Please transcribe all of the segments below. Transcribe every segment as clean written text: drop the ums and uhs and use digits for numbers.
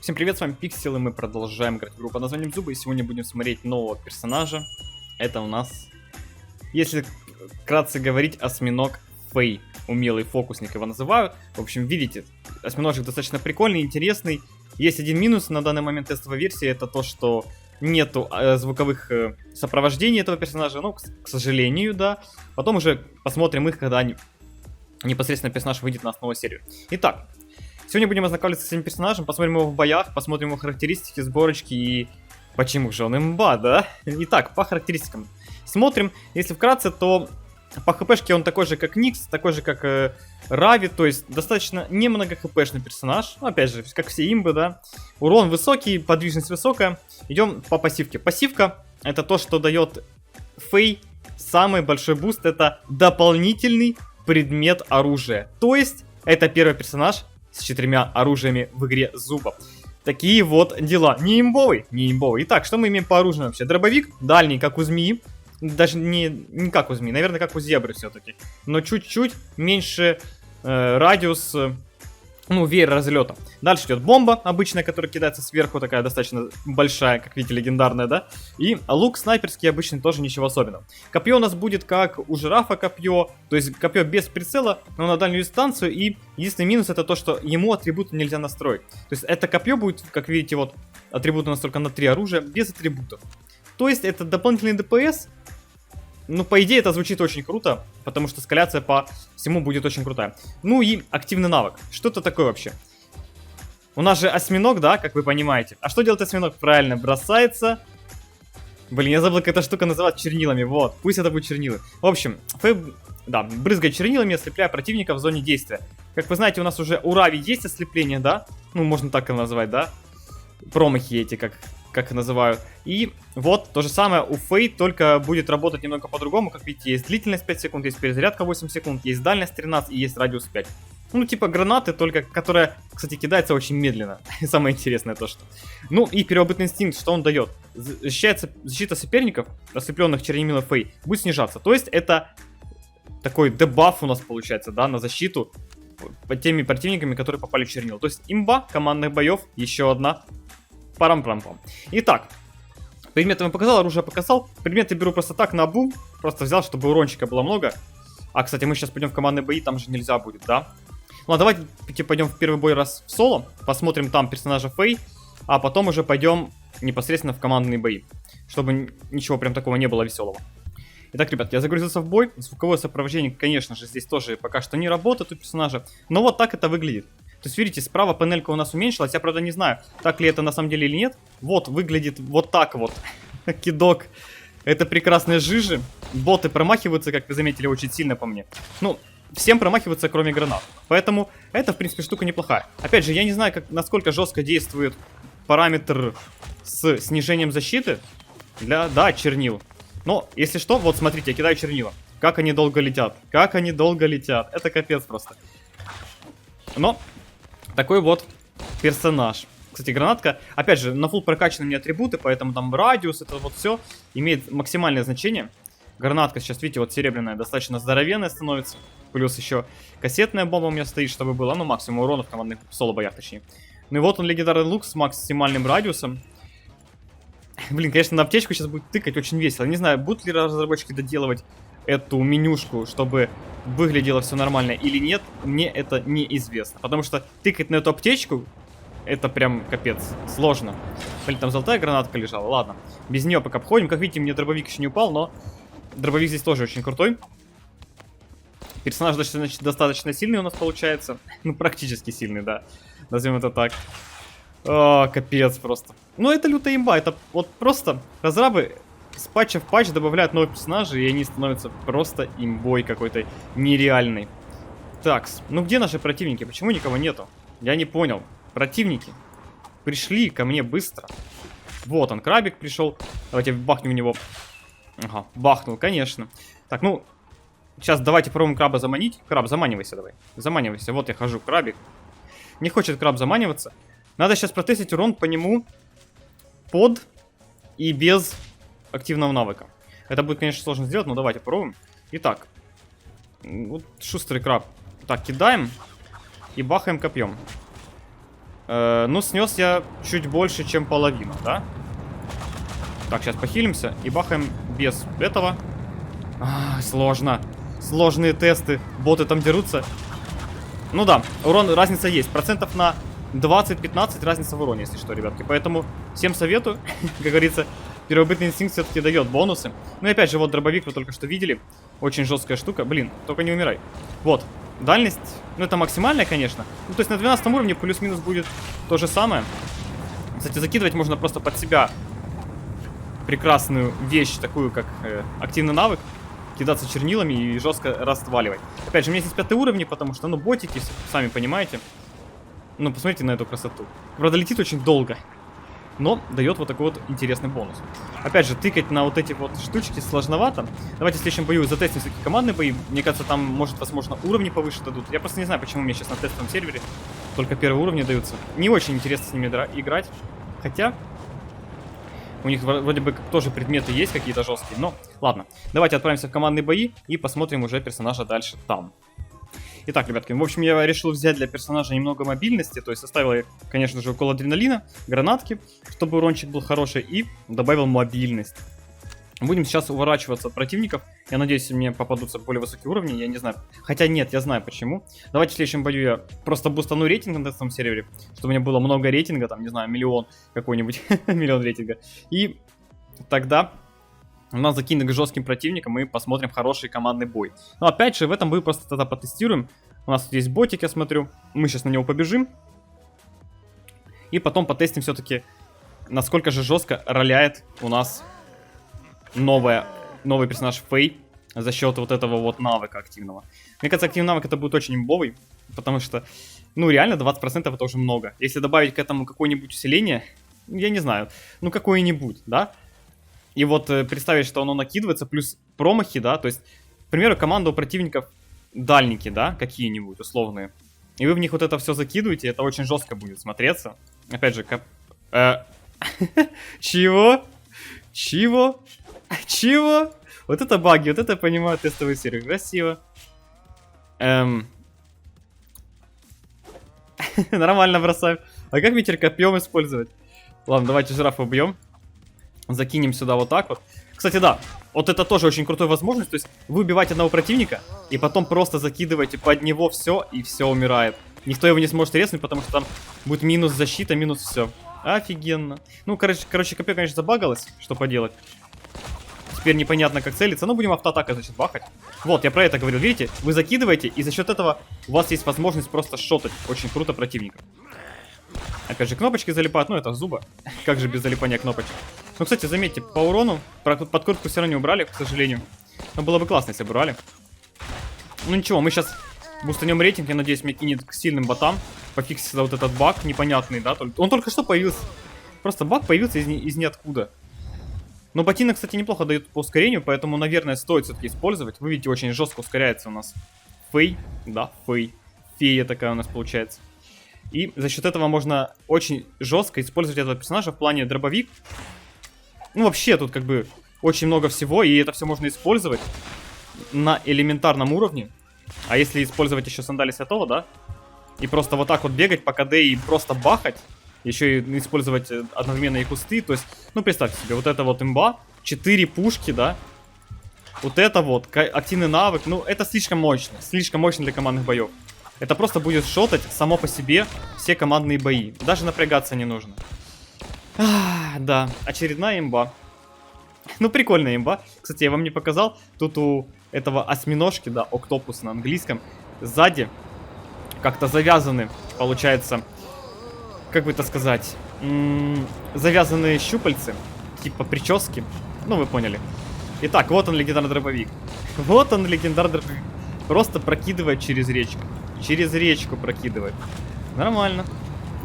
Всем привет, с вами Пиксел, и мы продолжаем играть в игру под названием Зубы. И сегодня будем смотреть нового персонажа. Это у нас, если вкратце говорить, осьминог Фэй. Умелый фокусник его называют. В общем, видите, осьминожек достаточно прикольный, интересный. Есть один минус на данный момент тестовой версии, это то, что нету звуковых сопровождений этого персонажа. Ну, к сожалению, да. Потом уже посмотрим их, когда непосредственно персонаж выйдет на основную серию. Итак. Сегодня будем ознакомиться с этим персонажем, посмотрим его в боях, посмотрим его характеристики, сборочки и почему же он имба, да? Итак, по характеристикам. Смотрим, если вкратце, то по хпшке он такой же, как Никс, такой же, как Рави, то есть достаточно немного хпшный персонаж, ну, опять же, как все имбы, да? Урон высокий, подвижность высокая. Идем по пассивке. Пассивка — это то, что дает Фэй самый большой буст, это дополнительный предмет оружия. То есть, это первый персонаж с 4 оружиями в игре Зуба. Такие вот дела. Не имбовый, не имбовый. Итак, что мы имеем по оружию вообще? Дробовик, дальний, как у змеи. Даже не как у змеи, наверное, как у зебры все-таки. Но чуть-чуть меньше радиус, веер разлета. Дальше идет бомба обычная, которая кидается сверху, такая достаточно большая, как видите, легендарная, да? И лук снайперский обычный, тоже ничего особенного. Копье у нас будет как у жирафа копье, то есть копье без прицела, но на дальнюю дистанцию. И единственный минус — это то, что ему атрибуты нельзя настроить. То есть это копье будет, как видите, вот атрибуты у нас только на 3 оружия, без атрибутов. То есть это дополнительный ДПС. Ну, по идее, это звучит очень круто, потому что скаляция по всему будет очень крутая. Ну и активный навык. Что это такое вообще? У нас же осьминог, да, как вы понимаете. А что делает осьминог? Правильно, бросается. Блин, я забыл, как эта штука называть чернилами. Вот, пусть это будут чернилы. В общем, Фэй, да, брызгает чернилами, ослепляя противника в зоне действия. Как вы знаете, у нас уже у Рави есть ослепление, да? Ну, можно так и назвать, да? Промахи эти, как называют. И вот то же самое у Фэй, только будет работать немного по-другому. Как видите, есть длительность 5 секунд, есть перезарядка 8 секунд, есть дальность 13 и есть радиус 5. Ну, типа гранаты, только которая, кстати, кидается очень медленно. Самое интересное то, что... Ну, и первобытный инстинкт, что он дает? Защита соперников, ослепленных чернилами Фэй, будет снижаться. То есть это такой дебаф у нас получается, да, на защиту по теми противниками, которые попали в чернила. То есть имба командных боев, еще одна. Парам-парам-пам. Итак, предметы я показал, оружие показал. Предметы беру просто так, на бум. Просто взял, чтобы урончика было много. А, кстати, мы сейчас пойдем в командные бои, там же нельзя будет, да? Ладно, давайте пойдем в первый бой раз в соло. Посмотрим там персонажа Фэй. А потом уже пойдем непосредственно в командные бои. Чтобы ничего прям такого не было веселого. Итак, ребят, я загрузился в бой. Звуковое сопровождение, конечно же, здесь тоже пока что не работает у персонажа. Но вот так это выглядит. То есть, видите, справа панелька у нас уменьшилась. Я, правда, не знаю, так ли это на самом деле или нет. Вот, выглядит вот так вот. Кидок. Это прекрасные жижи. Боты промахиваются, как вы заметили, очень сильно по мне. Ну, всем промахиваются, кроме гранат. Поэтому это, в принципе, штука неплохая. Опять же, я не знаю, насколько жестко действует параметр с снижением защиты для, да, чернил. Но, если что, вот смотрите, я кидаю чернила. Как они долго летят. Как они долго летят. Это капец просто. Но... такой вот персонаж. Кстати, гранатка, опять же, на фулл прокачаны мне атрибуты, поэтому там радиус, это вот все имеет максимальное значение. Гранатка сейчас, видите, вот серебряная, достаточно здоровенная становится. Плюс еще кассетная бомба у меня стоит, чтобы было, ну, максимум урона в командных соло-боях, точнее. Ну и вот он, легендарный лук с максимальным радиусом. Блин, конечно, на аптечку сейчас будет тыкать очень весело. Не знаю, будут ли разработчики доделывать эту менюшку, чтобы выглядело все нормально или нет, мне это неизвестно. Потому что тыкать на эту аптечку, это прям капец, сложно. Блин, там золотая гранатка лежала, ладно. Без нее пока обходим. Как видите, мне дробовик еще не упал, но дробовик здесь тоже очень крутой. Персонаж достаточно сильный у нас получается. Ну, практически сильный, да. Назовем это так. О, капец просто. Ну, это лютая имба, это вот просто разрабы... с патча в патч добавляют новые персонажи, и они становятся просто имбой какой-то нереальной. Такс, ну где наши противники? Почему никого нету? Я не понял. Противники пришли ко мне быстро. Вот он, крабик пришел. Давайте бахнем в него. Ага, бахнул, конечно. Так, ну, сейчас давайте попробуем краба заманить. Краб, заманивайся давай. Заманивайся, вот я хожу, крабик. Не хочет краб заманиваться. Надо сейчас протестить урон по нему под и без... активного навыка. Это будет, конечно, сложно сделать, но давайте попробуем. Итак, вот шустрый краб. Так, кидаем и бахаем копьем. Ну, снес я чуть больше, чем половину, да? Так, сейчас похилимся и бахаем без этого. Сложно. Сложные тесты. Боты там дерутся. Ну да, урон, разница есть. Процентов на 20-15 разница в уроне, если что, ребятки. Поэтому всем советую. Как говорится, первобытный инстинкт все-таки дает бонусы. Ну и опять же, вот дробовик вы только что видели. Очень жесткая штука. Блин, только не умирай. Вот. Дальность, ну это максимальная, конечно. Ну то есть на 12 уровне плюс-минус будет то же самое. Кстати, закидывать можно просто под себя прекрасную вещь, такую как активный навык. Кидаться чернилами и жестко растваливать. Опять же, у меня здесь 5 уровни, потому что, ну, ботики, сами понимаете. Ну, посмотрите на эту красоту. Правда, летит очень долго, но дает вот такой вот интересный бонус. Опять же, тыкать на вот эти вот штучки сложновато. Давайте в следующем бою затестим всякие командные бои. Мне кажется, там, может, возможно, уровни повыше дадут. Я просто не знаю, почему мне сейчас на тестовом сервере только первые уровни даются. Не очень интересно с ними играть. Хотя... У них вроде бы тоже предметы есть какие-то жесткие, но ладно. Давайте отправимся в командные бои и посмотрим уже персонажа дальше там. Итак, ребятки, в общем, я решил взять для персонажа немного мобильности, то есть оставил я, конечно же, укол адреналина, гранатки, чтобы урончик был хороший, и добавил мобильность. Будем сейчас уворачиваться от противников. Я надеюсь, мне попадутся более высокие уровни, я не знаю. Хотя нет, я знаю почему. Давайте в следующем бою я просто бустану рейтинг на этом сервере, чтобы у меня было много рейтинга, там, не знаю, миллион какой-нибудь, миллион рейтинга. И тогда у нас закинут к жестким противникам и посмотрим хороший командный бой. Но опять же, в этом бою просто тогда потестируем. У нас тут есть ботик, я смотрю. Мы сейчас на него побежим. И потом потестим все-таки, насколько же жестко роляет у нас... новый персонаж Фэй за счет вот этого вот навыка активного. Мне кажется, активный навык это будет очень имбовый, потому что, ну реально 20% это уже много. Если добавить к этому какое-нибудь усиление, я не знаю, ну какое-нибудь, да? И вот представить, что оно накидывается, плюс промахи, да, то есть, к примеру, команда у противников дальники, да, какие-нибудь условные. И вы в них вот это все закидываете, это очень жестко будет смотреться. Опять же, Чего? Чего? Чего? Вот это баги, вот это я понимаю тестовую серию. Красиво. Нормально бросаю. А как ветер копьем использовать? Ладно, давайте жирафа убьем. Закинем сюда вот так вот. Кстати, да, вот это тоже очень крутая возможность. То есть вы убиваете одного противника, и потом просто закидываете под него все, и все умирает. Никто его не сможет резнуть, потому что там будет минус защита, минус все. Офигенно. Ну, короче, копье, конечно, забагалось. Что поделать? Теперь непонятно, как целиться. Ну, будем автоатакой, значит, бахать. Вот, я про это говорил. Видите, вы закидываете, и за счет этого у вас есть возможность просто шотать очень круто противника. Опять же, кнопочки залипают. Ну, это зуба. Как же без залипания кнопочек? Ну, кстати, заметьте, по урону подкрутку все равно не убрали, к сожалению. Но было бы классно, если бы убрали. Ну, ничего, мы сейчас бустанем рейтинг. Я надеюсь, меня кинет к сильным ботам. Пофиксится вот этот баг непонятный, да? Он только что появился. Просто баг появился из ниоткуда. Но ботинок, кстати, неплохо дают по ускорению, поэтому, наверное, стоит все-таки использовать. Вы видите, очень жестко ускоряется у нас Фэй. Да, Фэй. Фея такая у нас получается. И за счет этого можно очень жестко использовать этого персонажа в плане дробовик. Ну, вообще, тут как бы очень много всего, и это все можно использовать на элементарном уровне. А если использовать еще сандали святого, да? И просто вот так вот бегать по КД и просто бахать. Еще и использовать одновременно и кусты. То есть, ну представьте себе, вот это вот имба. 4 пушки, да. Вот это вот, активный навык. Ну, это слишком мощно. Слишком мощно для командных боев. Это просто будет шотать само по себе все командные бои. Даже напрягаться не нужно. Да, очередная имба. Ну, прикольная имба. Кстати, я вам не показал. Тут у этого осьминожки, да, октопус на английском, сзади как-то завязаны, получается... Как бы это сказать, завязанные щупальцы, типа прически, ну вы поняли. Итак, вот он легендарный дробовик. Вот он легендарный дробовик. Просто прокидывает через речку. Через речку прокидывает. Нормально.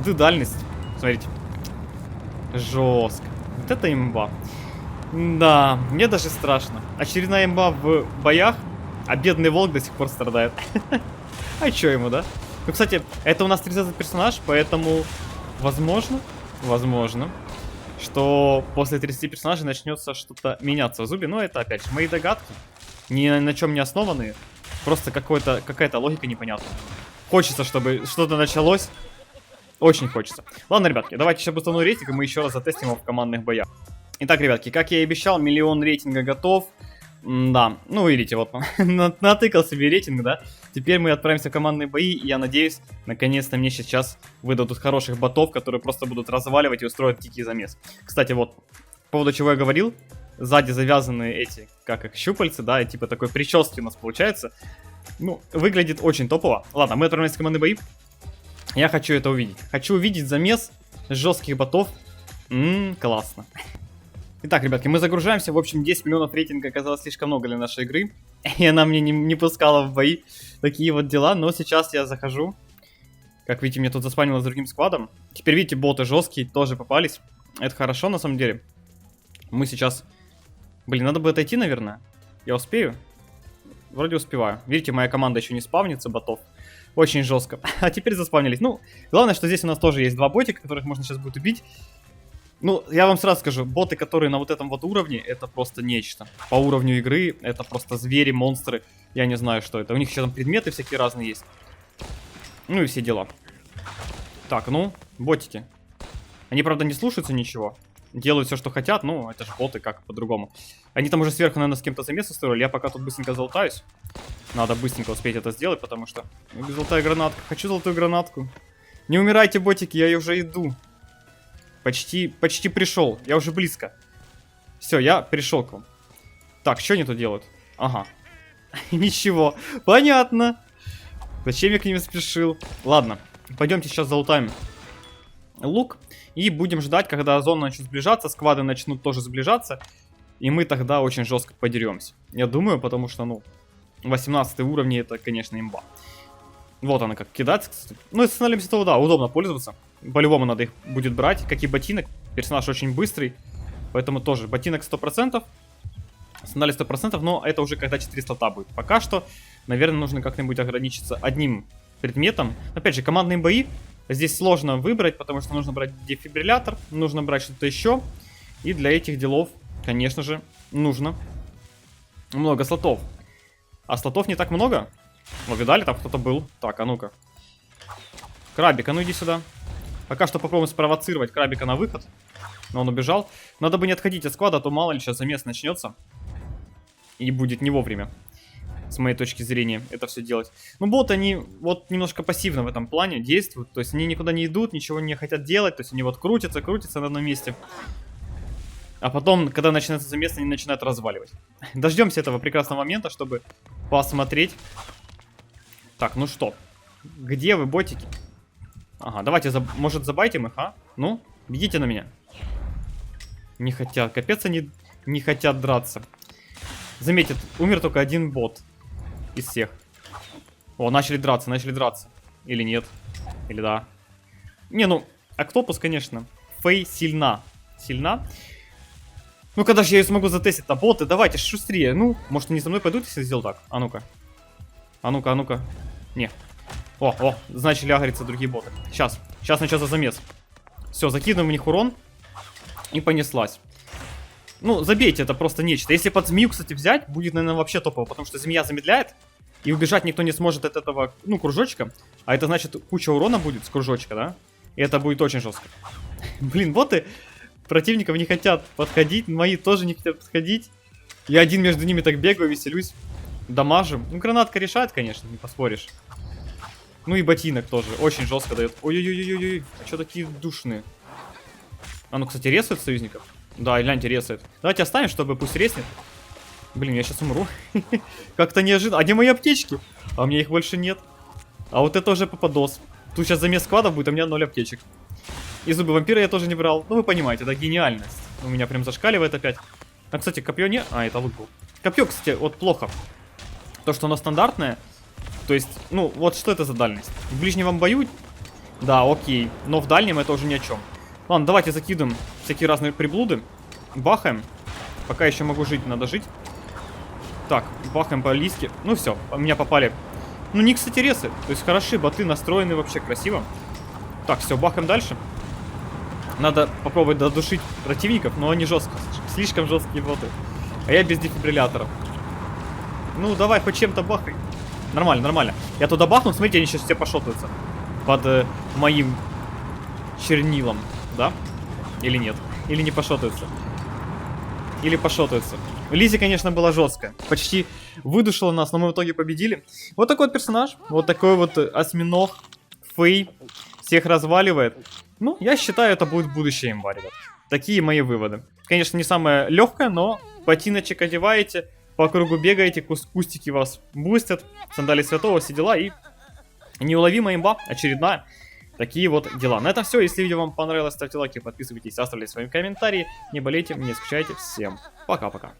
Да, дальность. Смотрите. Жестко. Вот это имба. Да, мне даже страшно. Очередная имба в боях, а бедный волк до сих пор страдает. А чё ему, да? Ну, кстати, это у нас 30-й персонаж, поэтому... Возможно, что после 30 персонажей начнется что-то меняться в зубе. Но это, опять же, мои догадки, ни на чем не основанные. Просто какая-то логика непонятная. Хочется, чтобы что-то началось, Очень хочется. Ладно, ребятки, давайте сейчас бустану рейтинг, и мы еще раз затестим его в командных боях. Итак, ребятки, как я и обещал, 1 000 000 рейтинга готов. Да, ну видите, вот натыкал себе рейтинг, да. Теперь мы отправимся в командные бои, и я надеюсь, наконец-то мне сейчас выдадут хороших ботов, которые просто будут разваливать и устроят дикий замес. Кстати, вот, по поводу чего я говорил, сзади завязаны эти, как их, щупальцы, да, и типа такой прически у нас получается. Ну, выглядит очень топово. Ладно, мы отправляемся в командные бои. Я хочу это увидеть. Хочу увидеть замес жестких ботов. Классно. Итак, ребятки, мы загружаемся. В общем, 10 миллионов рейтинга оказалось слишком много для нашей игры. И она мне не пускала в бои. Такие вот дела. Но сейчас я захожу. Как видите, меня тут заспанило с другим складом. Теперь, видите, боты жесткие тоже попались. Это хорошо, на самом деле. Мы сейчас... Блин, надо бы отойти, наверное. Я успею? Вроде успеваю. Видите, моя команда еще не спавнится, ботов. Очень жестко. А теперь заспавнились. Ну, главное, что здесь у нас тоже есть 2 ботика, которых можно сейчас будет убить. Ну, я вам сразу скажу, боты, которые на вот этом вот уровне, это просто нечто. По уровню игры, это просто звери, монстры. Я не знаю, что это. У них еще там предметы всякие разные есть. Ну и все дела. Так, ну, ботики. Они, правда, не слушаются ничего. Делают все, что хотят. Ну, это же боты, как по-другому. Они там уже сверху, наверное, с кем-то замес устроили. Я пока тут быстренько залутаюсь. Надо быстренько успеть это сделать, потому что... Золотая гранатка. Хочу золотую гранатку. Не умирайте, ботики, я уже иду. Почти пришел. Я уже близко. Все, я пришел к вам. Так, что они тут делают? Ага. Ничего. Понятно. Зачем я к ним спешил? Ладно. Пойдемте сейчас залутаем лук. И будем ждать, когда зоны начнут сближаться. Сквады начнут тоже сближаться. И мы тогда очень жестко подеремся. Я думаю, потому что, ну, 18 уровень это, конечно, имба. Вот она как кидаться, кстати. Ну, и с анализом того, да, удобно пользоваться. По-любому надо их будет брать, как и ботинок. Персонаж очень быстрый, поэтому тоже ботинок 100%. Сандали 100%, но это уже когда 4 слота будет. Пока что, наверное, нужно как-нибудь ограничиться одним предметом. Опять же, командные бои. Здесь сложно выбрать, потому что нужно брать дефибриллятор, нужно брать что-то еще. И для этих делов, конечно же, нужно много слотов. А слотов не так много. Вы видали, там кто-то был. Так, а ну-ка. Крабик, а ну иди сюда. Пока что попробуем спровоцировать крабика на выход. Но он убежал. Надо бы не отходить от склада, а то мало ли сейчас замес начнется. И будет не вовремя. С моей точки зрения, это все делать. Ну, боты, они вот немножко пассивно в этом плане действуют. То есть они никуда не идут, ничего не хотят делать. То есть они вот крутятся на одном месте. А потом, когда начинается замес, они начинают разваливать. Дождемся этого прекрасного момента, чтобы посмотреть. Так, ну что? Где вы, ботики? Ага, давайте, может, забайтим их, а? Ну, бегите на меня. Не хотят, капец, они не хотят драться. Заметьте, умер только один бот из всех. О, начали драться. Или нет? Или да? Не, ну, Октопус, конечно. Фэй сильна. Ну, когда же я ее смогу затестить-то? Боты, давайте, шустрее. Ну, может, они со мной пойдут, если сделал так? А ну-ка. А ну-ка. Не. О, начали агриться другие боты. Сейчас начался замес. Все, закидываем в них урон. И понеслась. Ну, забейте, это просто нечто. Если под змею, кстати, взять, будет, наверное, вообще топово. Потому что змея замедляет. И убежать никто не сможет от этого, ну, кружочка. А это значит, куча урона будет с кружочка, да? И это будет очень жестко. Блин, боты противников не хотят подходить. Мои тоже не хотят подходить. Я один между ними так бегаю, веселюсь. Дамажим. Ну, гранатка решает, конечно, не поспоришь. Ну и ботинок тоже. Очень жестко дает. Ой-ой-ой-ой-ой. А что такие душные? А ну, кстати, ресает союзников. Да, гляньте, ресает. Давайте оставим, чтобы пусть реснет. Блин, я сейчас умру. Как-то неожиданно. А где мои аптечки? А у меня их больше нет. А вот это уже попадос. Тут сейчас замес складов будет, а у меня 0 аптечек. И зубы вампира я тоже не брал. Ну, вы понимаете, это гениальность. У меня прям зашкаливает опять. А, кстати, копье не... А, это лук был. Копье, кстати, вот плохо. То, что оно стандартное. То есть, ну, вот что это за дальность? В ближнем бою? Да, окей. Но в дальнем это уже ни о чем. Ладно, давайте закидываем всякие разные приблуды. Бахаем. Пока еще могу жить, надо жить. Так, бахаем по лиске. Ну все, у меня попали. Ну, не, кстати, ресы. То есть хороши боты, настроены вообще красиво. Так, все, бахаем дальше. Надо попробовать додушить противников, но они жестко. Слишком жесткие боты. А я без дефибрилляторов. Ну, давай, хоть чем-то бахай. Нормально. Я туда бахнул, смотрите, они сейчас все пошотаются. Под моим чернилом, да? Или нет? Или не пошотается? Или пошотается? Лизи, конечно, была жесткая. Почти выдушила нас, но мы в итоге победили. Вот такой вот персонаж. Вот такой вот осьминог. Фэй. Всех разваливает. Ну, я считаю, это будет будущее имба, ребят. Такие мои выводы. Конечно, не самое легкое, но ботиночек одеваете, по кругу бегаете, кустики вас бустят, сандали святого, все дела, и неуловимая имба, очередная. Такие вот дела. На этом все. Если видео вам понравилось, ставьте лайки, подписывайтесь, оставляйте свои комментарии. Не болейте, не скучайте. Всем пока-пока.